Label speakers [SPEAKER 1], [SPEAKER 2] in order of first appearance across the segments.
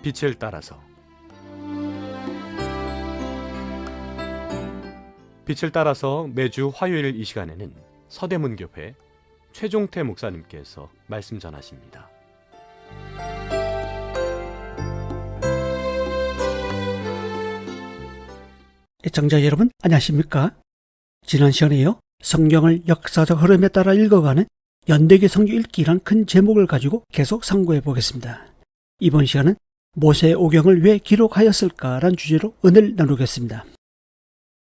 [SPEAKER 1] 빛을 따라서. 빛을 따라서 매주 화요일 이 시간에는 서대문교회 최종태 목사님께서 말씀 전하십니다.
[SPEAKER 2] 애청자 여러분, 안녕하십니까? 지난 시간에요, 성경을 역사적 흐름에 따라 읽어가는 연대기 성경 읽기란 큰 제목을 가지고 계속 상고해 보겠습니다. 이번 시간은 모세 오경을 왜 기록하였을까란 주제로 은혜를 나누겠습니다.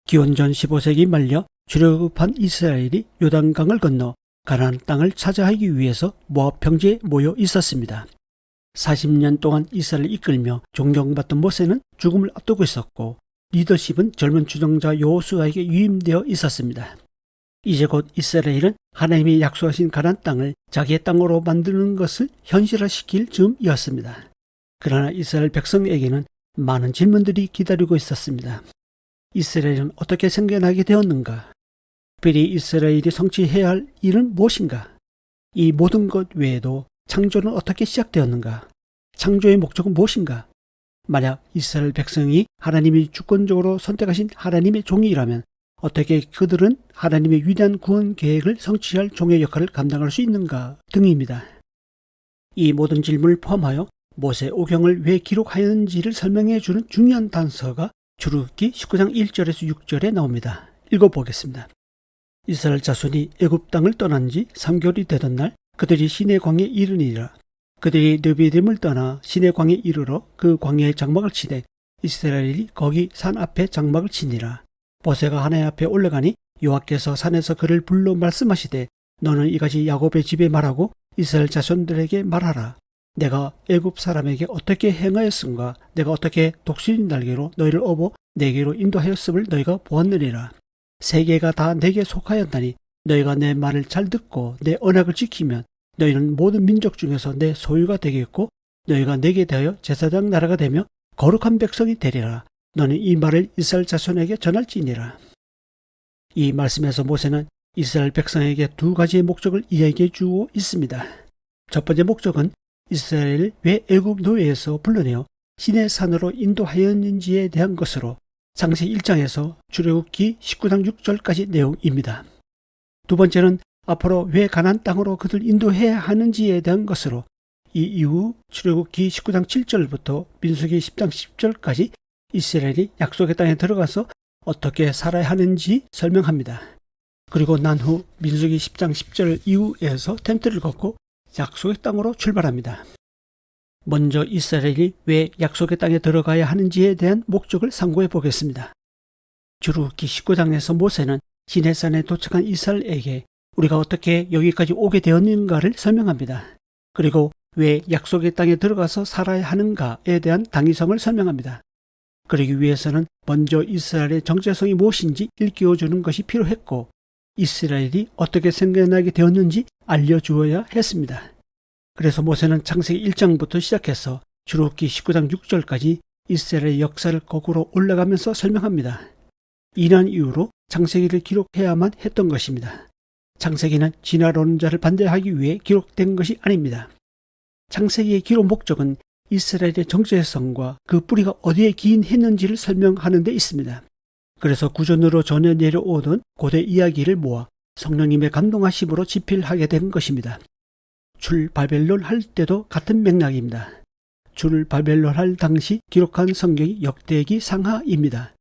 [SPEAKER 2] 기원전 15세기 말려 출애굽한 이스라엘이 요단강을 건너 가나안 땅을 차지하기 위해서 모압 평지에 모여 있었습니다. 40년 동안 이스라엘을 이끌며 존경받던 모세는 죽음을 앞두고 있었고, 리더십은 젊은 주동자 여호수아에게 위임되어 있었습니다. 이제 곧 이스라엘은 하나님이 약속하신 가나안 땅을 자기의 땅으로 만드는 것을 현실화시킬 즈음이었습니다. 그러나 이스라엘 백성에게는 많은 질문들이 기다리고 있었습니다. 이스라엘은 어떻게 생겨나게 되었는가? 특별히 이스라엘이 성취해야 할 일은 무엇인가? 이 모든 것 외에도 창조는 어떻게 시작되었는가? 창조의 목적은 무엇인가? 만약 이스라엘 백성이 하나님이 주권적으로 선택하신 하나님의 종이라면 어떻게 그들은 하나님의 위대한 구원 계획을 성취할 종의 역할을 감당할 수 있는가 등입니다. 이 모든 질문을 포함하여 모세 오경을 왜 기록하였는지를 설명해 주는 중요한 단서가 출애굽기 19장 1절에서 6절에 나옵니다. 읽어보겠습니다. 이스라엘 자손이 애굽 땅을 떠난 지 3개월이 되던 날 그들이 시내 광야에 이르니라. 그들이 르비딤을 떠나 시내 광야에 이르러 그 광야에 장막을 치되 이스라엘이 거기 산 앞에 장막을 치니라. 모세가 하나님 앞에 올라가니 여호와께서 산에서 그를 불러 말씀하시되 너는 이같이 야곱의 집에 말하고 이스라엘 자손들에게 말하라. 내가 애굽 사람에게 어떻게 행하였음과 내가 어떻게 독수리 날개로 너희를 업어 내게로 인도하였음을 너희가 보았느니라. 세계가 다 내게 속하였나니 너희가 내 말을 잘 듣고 내 언약을 지키면 너희는 모든 민족 중에서 내 소유가 되겠고 너희가 내게 대하여 제사장 나라가 되며 거룩한 백성이 되리라. 너는 이 말을 이스라엘 자손에게 전할지니라. 이 말씀에서 모세는 이스라엘 백성에게 두 가지의 목적을 이야기해 주고 있습니다. 첫 번째 목적은 이스라엘을 왜 애굽 노예에서 불러내어 시내 산으로 인도하였는지에 대한 것으로 창세기 1장에서 출애굽기 19장 6절까지 내용입니다. 두 번째는 앞으로 왜 가나안 땅으로 그들 인도해야 하는지에 대한 것으로 이 이후 출애굽기 19장 7절부터 민수기 10장 10절까지 이스라엘이 약속의 땅에 들어가서 어떻게 살아야 하는지 설명합니다. 그리고 난 후 민수기 10장 10절 이후에서 텐트를 걷고 약속의 땅으로 출발합니다. 먼저 이스라엘이 왜 약속의 땅에 들어가야 하는지에 대한 목적을 상고해 보겠습니다. 출애굽기 19장에서 모세는 시내산에 도착한 이스라엘에게 우리가 어떻게 여기까지 오게 되었는가를 설명합니다. 그리고 왜 약속의 땅에 들어가서 살아야 하는가에 대한 당위성을 설명합니다. 그러기 위해서는 먼저 이스라엘의 정체성이 무엇인지 일깨워주는 것이 필요했고 이스라엘이 어떻게 생겨나게 되었는지 알려주어야 했습니다. 그래서 모세는 창세기 1장부터 시작해서 출애굽기 19장 6절까지 이스라엘의 역사를 거꾸로 올라가면서 설명합니다. 이러한 이유로 창세기를 기록해야만 했던 것입니다. 창세기는 진화론자를 반대하기 위해 기록된 것이 아닙니다. 창세기의 기록 목적은 이스라엘의 정체성과 그 뿌리가 어디에 기인했는지를 설명하는 데 있습니다. 그래서 구전으로 전해 내려오던 고대 이야기를 모아 성령님의 감동하심으로 집필하게 된 것입니다. 출바벨론 할 때도 같은 맥락입니다. 출바벨론 할 당시 기록한 성경이 역대기 상하입니다.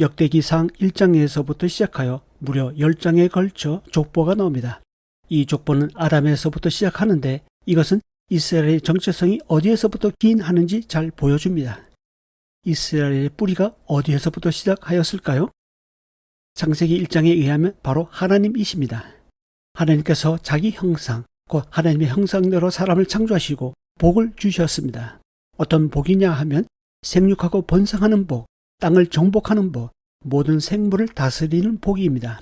[SPEAKER 2] 역대기상 1장에서부터 시작하여 무려 10장에 걸쳐 족보가 나옵니다. 이 족보는 아담에서부터 시작하는데 이것은 이스라엘의 정체성이 어디에서부터 기인하는지 잘 보여줍니다. 이스라엘의 뿌리가 어디에서부터 시작하였을까요? 창세기 1장에 의하면 바로 하나님이십니다. 하나님께서 자기 형상, 곧 하나님의 형상대로 사람을 창조하시고 복을 주셨습니다. 어떤 복이냐 하면 생육하고 번성하는 복, 땅을 정복하는 복, 모든 생물을 다스리는 복입니다.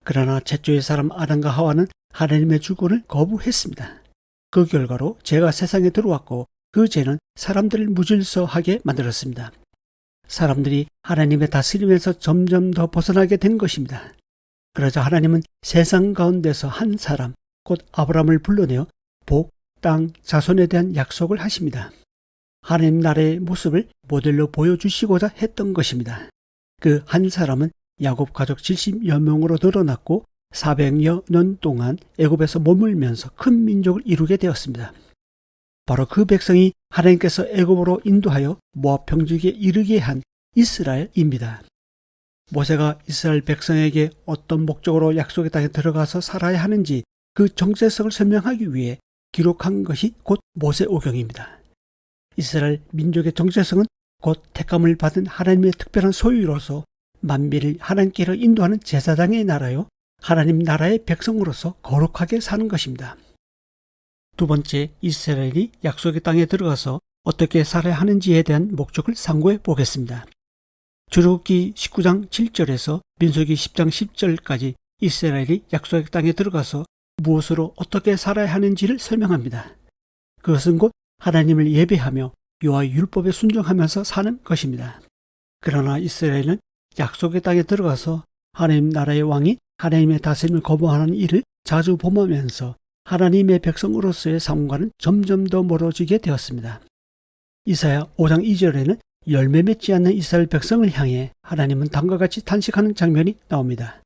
[SPEAKER 2] 그러나 최초의 사람 아담과 하와는 하나님의 주권을 거부했습니다. 그 결과로 죄가 세상에 들어왔고 그 죄는 사람들을 무질서하게 만들었습니다. 사람들이 하나님의 다스림에서 점점 더 벗어나게 된 것입니다. 그러자 하나님은 세상 가운데서 한 사람, 곧 아브라함을 불러내어 복, 땅, 자손에 대한 약속을 하십니다. 하나님 나라의 모습을 모델로 보여주시고자 했던 것입니다. 그 한 사람은 야곱 가족 70여 명으로 늘어났고 400여 년 동안 애굽에서 머물면서 큰 민족을 이루게 되었습니다. 바로 그 백성이 하나님께서 애굽으로 인도하여 모압 평지에 이르게 한 이스라엘입니다. 모세가 이스라엘 백성에게 어떤 목적으로 약속의 땅에 들어가서 살아야 하는지 그 정체성을 설명하기 위해 기록한 것이 곧 모세오경입니다. 이스라엘 민족의 정체성은 곧 택감을 받은 하나님의 특별한 소유로서 만민을 하나님께로 인도하는 제사장의 나라요, 하나님 나라의 백성으로서 거룩하게 사는 것입니다. 두 번째, 이스라엘이 약속의 땅에 들어가서 어떻게 살아야 하는지에 대한 목적을 상고해 보겠습니다. 출애굽기 19장 7절에서 민수기 10장 10절까지 이스라엘이 약속의 땅에 들어가서 무엇으로 어떻게 살아야 하는지를 설명합니다. 그것은 곧 하나님을 예배하며 여호와의 율법에 순종하면서 사는 것입니다. 그러나 이스라엘은 약속의 땅에 들어가서 하나님 나라의 왕이 하나님의 다스림을 거부하는 일을 자주 범하면서 하나님의 백성으로서의 삶과는 점점 더 멀어지게 되었습니다. 이사야 5장 2절에는 열매 맺지 않는 이스라엘 백성을 향해 하나님은 다음과 같이 탄식하는 장면이 나옵니다.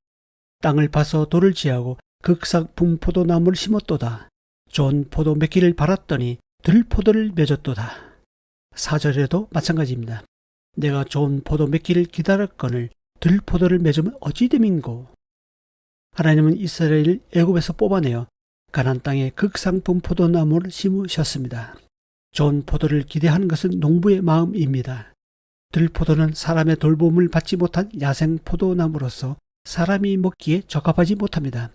[SPEAKER 2] 땅을 파서 돌을 지하고 극삭품 포도나무를 심었도다. 좋은 포도 맺기를 바랐더니 들포도를 맺었도다. 4절에도 마찬가지입니다. 내가 좋은 포도 맺기를 기다렸거늘 들포도를 맺으면 어찌 됨인고. 하나님은 이스라엘을 애굽에서 뽑아내어 가나안 땅에 극상품 포도나무를 심으셨습니다. 좋은 포도를 기대하는 것은 농부의 마음입니다. 들포도는 사람의 돌봄을 받지 못한 야생 포도나무로서 사람이 먹기에 적합하지 못합니다.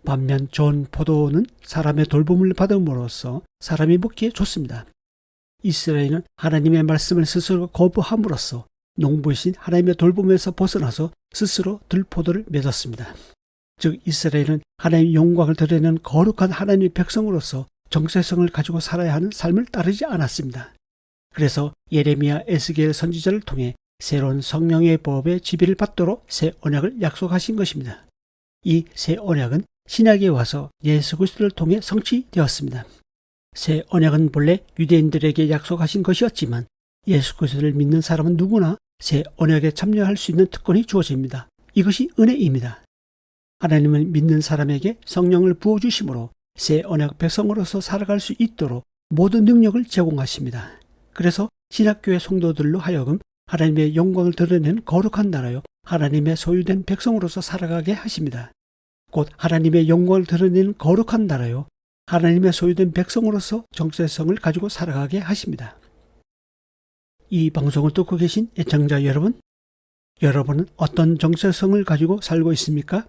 [SPEAKER 2] 반면 좋은 포도는 사람의 돌봄을 받음으로써 사람이 먹기에 좋습니다. 이스라엘은 하나님의 말씀을 스스로 거부함으로써 농부이신 하나님의 돌봄에서 벗어나서 스스로 들포도를 맺었습니다. 즉 이스라엘은 하나님의 영광을 드러내는 거룩한 하나님의 백성으로서 정체성을 가지고 살아야 하는 삶을 따르지 않았습니다. 그래서 예레미야, 에스겔 선지자를 통해 새로운 성령의 법의 지배를 받도록 새 언약을 약속하신 것입니다. 이 새 언약은 신약에 와서 예수 그리스도를 통해 성취되었습니다. 새 언약은 본래 유대인들에게 약속하신 것이었지만 예수 그리스도를 믿는 사람은 누구나 새 언약에 참여할 수 있는 특권이 주어집니다. 이것이 은혜입니다. 하나님은 믿는 사람에게 성령을 부어주심으로 새 언약 백성으로서 살아갈 수 있도록 모든 능력을 제공하십니다. 그래서 신약교회 성도들로 하여금 하나님의 영광을 드러내는 거룩한 나라요 하나님의 소유된 백성으로서 살아가게 하십니다. 곧 하나님의 영광을 드러내는 거룩한 나라요 하나님의 소유된 백성으로서 정체성을 가지고 살아가게 하십니다. 이 방송을 듣고 계신 애청자 여러분, 여러분은 어떤 정체성을 가지고 살고 있습니까?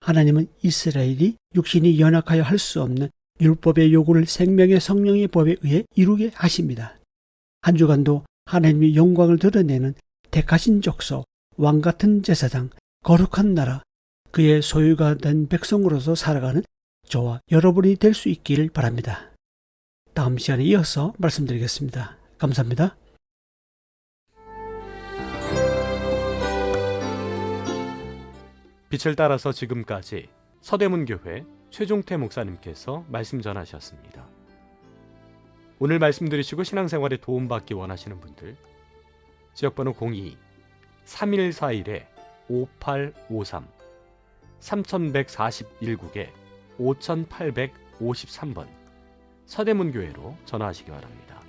[SPEAKER 2] 하나님은 이스라엘이 육신이 연약하여 할 수 없는 율법의 요구를 생명의 성령의 법에 의해 이루게 하십니다. 한 주간도 하나님의 영광을 드러내는 택하신 족속, 왕같은 제사장, 거룩한 나라, 그의 소유가 된 백성으로서 살아가는 저와 여러분이 될 수 있기를 바랍니다. 다음 시간에 이어서 말씀드리겠습니다. 감사합니다.
[SPEAKER 1] 빛을 따라서 지금까지 서대문교회 최종태 목사님께서 말씀 전하셨습니다. 오늘 말씀 들으시고 신앙생활에 도움받기 원하시는 분들 지역번호 02-3141-5853 3141국에 5853번 서대문교회로 전화하시기 바랍니다.